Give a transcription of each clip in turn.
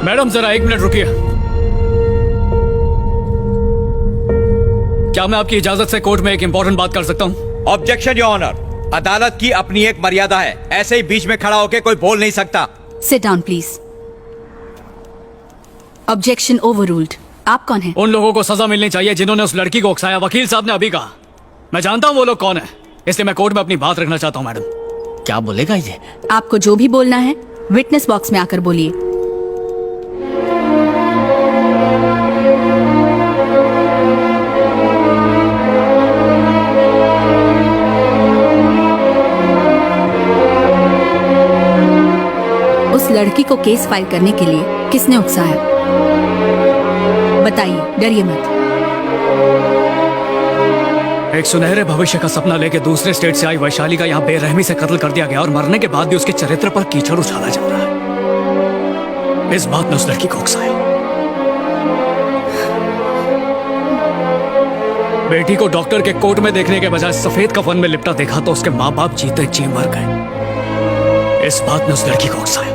Madam जरा 1 minute रुकिए। क्या मैं आपकी इजाजत से कोर्ट में एक इंपॉर्टेंट बात कर सकता हूँ? Objection your honour. अदालत की अपनी एक मर्यादा है, ऐसे ही बीच में खड़ा होकर कोई बोल नहीं सकता। Sit down please. Objection overruled. आप कौन हैं? उन लोगों को सजा मिलनी चाहिए जिन्होंने उस लड़की को उकसाया। वकील साहब ने अभी कहा। मैं जानता हूँ वो लोग कौन है, इसलिए मैं कोर्ट में अपनी बात रखना चाहता हूँ। मैडम क्या बोलेगा ये? आपको जो भी बोलना है विटनेस बॉक्स में आकर बोलिए। उस लड़की को केस फाइल करने के लिए किसने उकसाया? बताइए, डरिए मत। एक सुनहरे भविष्य का सपना लेके दूसरे स्टेट से आई वैशाली का यहाँ बेरहमी से कत्ल कर दिया गया और मरने के बाद भी उसके चरित्र पर कीचड़ उछाला जा रहा है। इस बात ने उस लड़की को उकसाया। बेटी को डॉक्टर के कोट में देखने के बजाय सफेद कफन में लिपटा देखा तो उसके माँ बाप जीते जी मर गए। इस बात ने उस लड़की को उकसाया।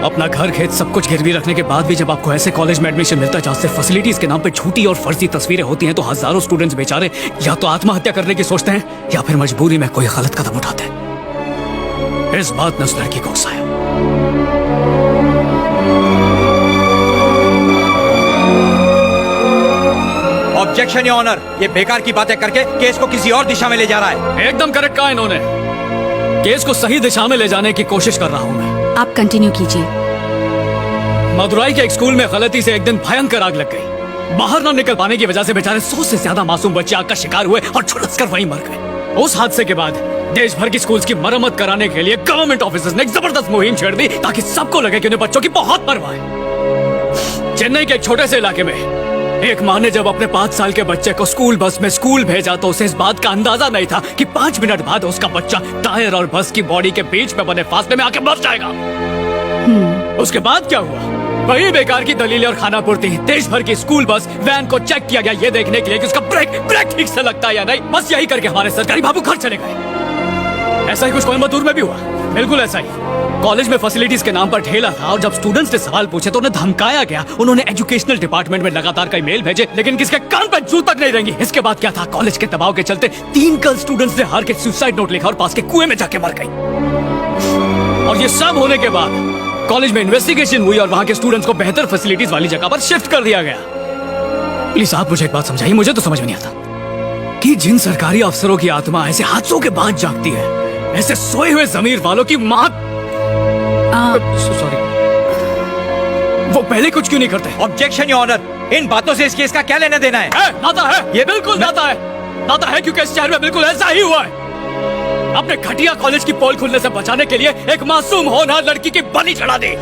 अपना घर खेत सब कुछ गिरवी रखने के बाद भी जब आपको ऐसे कॉलेज में एडमिशन मिलता है जहां से फैसिलिटीज के नाम पे झूठी और फर्जी तस्वीरें होती हैं, तो हजारों स्टूडेंट्स बेचारे या तो आत्महत्या करने की सोचते हैं या फिर मजबूरी में कोई गलत कदम उठाते हैं। इस बात ने उस लड़की को उकसाया। Objection your honour. ये बेकार की बातें करके केस को किसी और दिशा में ले जा रहा है। एकदम करेक्ट कहा इन्होंने। केस को सही दिशा में ले जाने की कोशिश कर रहा हूं मैं। आप कंटिन्यू कीजिए। मदुराई के एक स्कूल में गलती से एक दिन भयंकर आग लग गई। बाहर न निकल पाने की वजह से बेचारे 100 से ज्यादा मासूम बच्चे आग का शिकार हुए और झुलसकर वहीं मर गए। उस हादसे के बाद देश भर की स्कूल्स की मरम्मत कराने के लिए गवर्नमेंट ऑफिसर्स ने एक जबरदस्त मुहिम छेड़ दी ताकि सबको लगे कि उन्हें बच्चों की बहुत परवाह है। चेन्नई के एक छोटे से इलाके में एक माँ ने जब अपने 5 साल के बच्चे को स्कूल बस में स्कूल भेजा तो उसे इस बात का अंदाजा नहीं था कि 5 मिनट बाद उसका बच्चा टायर और बस की बॉडी के बीच में बने फासले में आके मर जाएगा। उसके बाद क्या हुआ? वही बेकार की दलीलें और खाना पूर्ति। देश भर की स्कूल बस वैन को चेक किया गया ये देखने के लिए कि उसका ब्रेक ठीक से लगता है या नहीं। बस यही करके हमारे सरकारी बाबू घर चले गए। ऐसा ही कुछ कोयम्बतूर में भी हुआ, बिल्कुल ऐसा ही। कॉलेज में फैसिलिटीज के नाम पर ढेला था और जब स्टूडेंट्स ने सवाल पूछे तो उन्हें धमकाया गया। उन्होंने एजुकेशनल डिपार्टमेंट में लगातार कई मेल भेजे लेकिन किसके कान पर जू तक नहीं रहेंगी। इसके बाद क्या था? कॉलेज के दबाव के चलते 3 गर्ल स्टूडेंट्स ने हार के सुसाइड नोट लिखा और पास के कुएं में जाके मर गई। और ये सब होने के बाद कॉलेज में इन्वेस्टिगेशन हुई और वहां के स्टूडेंट्स को बेहतर फैसिलिटीज वाली जगह पर शिफ्ट कर दिया गया। प्लीज आप मुझे एक बात समझाइए, मुझे तो समझ में नहीं आता कि जिन सरकारी अफसरों की आत्मा ऐसे हादसों के बाद जागती है, ऐसे सोए हुए जमीर वालों की मौत सॉरी वो पहले कुछ क्यों नहीं करते? Objection your honour. इन बातों से इस केस का क्या लेना देना है? नाता है, ये बिल्कुल नाता है। नाता है क्योंकि इस शहर में बिल्कुल ऐसा ही हुआ है। अपने घटिया कॉलेज की पोल खुलने से बचाने के लिए एक मासूम होनहार लड़की की बलि चढ़ा दी।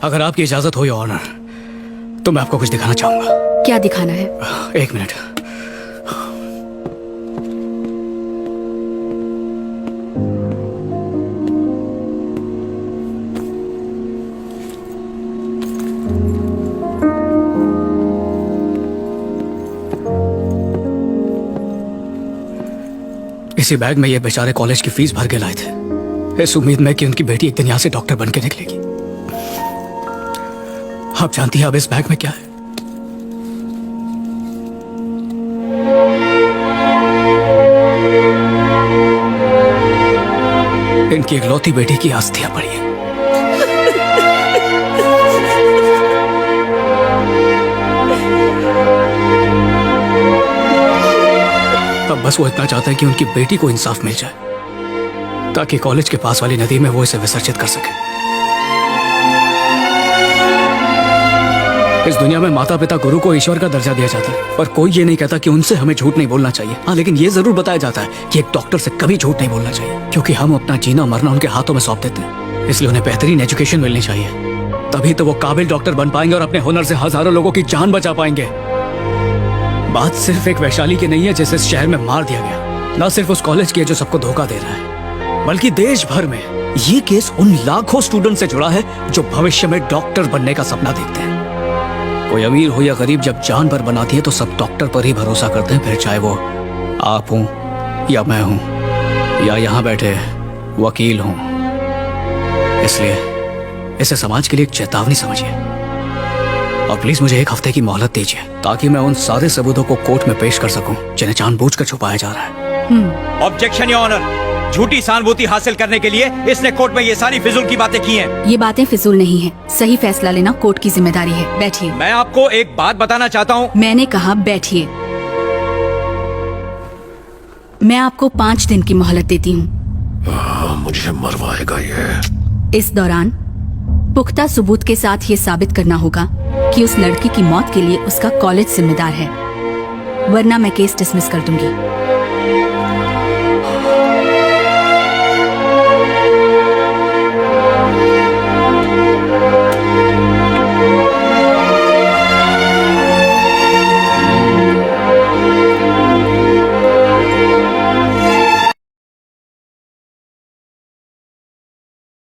अगर आपकी इजाजत हो योर ऑनर तो मैं आपको कुछ दिखाना चाहूंगा। क्या दिखाना है? 1 मिनट। इसी बैग में ये बेचारे कॉलेज की फीस भर के लाए थे इस उम्मीद में कि उनकी बेटी एक दिन यहां से डॉक्टर बन के निकलेगी। आप जानती हैं अब इस बैग में क्या है? इनकी इकलौती बेटी की अस्थियां पड़ी हैं। अब बस वो इतना चाहता है कि उनकी बेटी को इंसाफ मिल जाए ताकि कॉलेज के पास वाली नदी में वो इसे विसर्जित कर सके। इस दुनिया में माता पिता गुरु को ईश्वर का दर्जा दिया जाता है और कोई ये नहीं कहता कि उनसे हमें झूठ नहीं बोलना चाहिए। हाँ, लेकिन ये जरूर बताया जाता है कि एक डॉक्टर से कभी झूठ नहीं बोलना चाहिए क्योंकि हम अपना जीना मरना उनके हाथों में सौंप देते हैं। इसलिए उन्हें बेहतरीन एजुकेशन मिलनी चाहिए, तभी तो वो काबिल डॉक्टर बन पाएंगे और अपने हुनर से हजारों लोगों की जान बचा पाएंगे। बात सिर्फ एक वैशाली की नहीं है जिसे इस शहर में मार दिया गया, ना सिर्फ उस कॉलेज की है जो सबको धोखा दे रहा है, बल्कि देश भर में ये केस उन लाखों स्टूडेंट से जुड़ा है जो भविष्य में डॉक्टर बनने का सपना देखते हैं। कोई अमीर हो या गरीब जब जान पर बनाती है तो सब डॉक्टर पर ही भरोसा करते हैं, फिर चाहे वो आप हूं या मैं हूं या यहाँ बैठे वकील हूं। इसलिए इसे समाज के लिए एक चेतावनी समझिए और प्लीज मुझे 1 हफ्ते की मोहलत दीजिए ताकि मैं उन सारे सबूतों को कोर्ट में पेश कर सकूं जिन्हें जानबूझकर छुपाया जा रहा है। Objection your honour. झूठी सहानुभूति हासिल करने के लिए इसने कोर्ट में ये सारी फिजूल की बातें की हैं। ये बातें फिजूल नहीं है, सही फैसला लेना कोर्ट की जिम्मेदारी है। बैठिए। मैं आपको एक बात बताना चाहता हूँ। मैंने कहा बैठिए। मैं आपको 5 दिन की मोहलत देती हूँ। मुझे मरवाएगा ये। इस दौरान पुख्ता सबूत के साथ ये साबित करना होगा कि उस लड़की की मौत के लिए उसका कॉलेज जिम्मेदार है, वरना मैं केस डिसमिस कर दूंगी।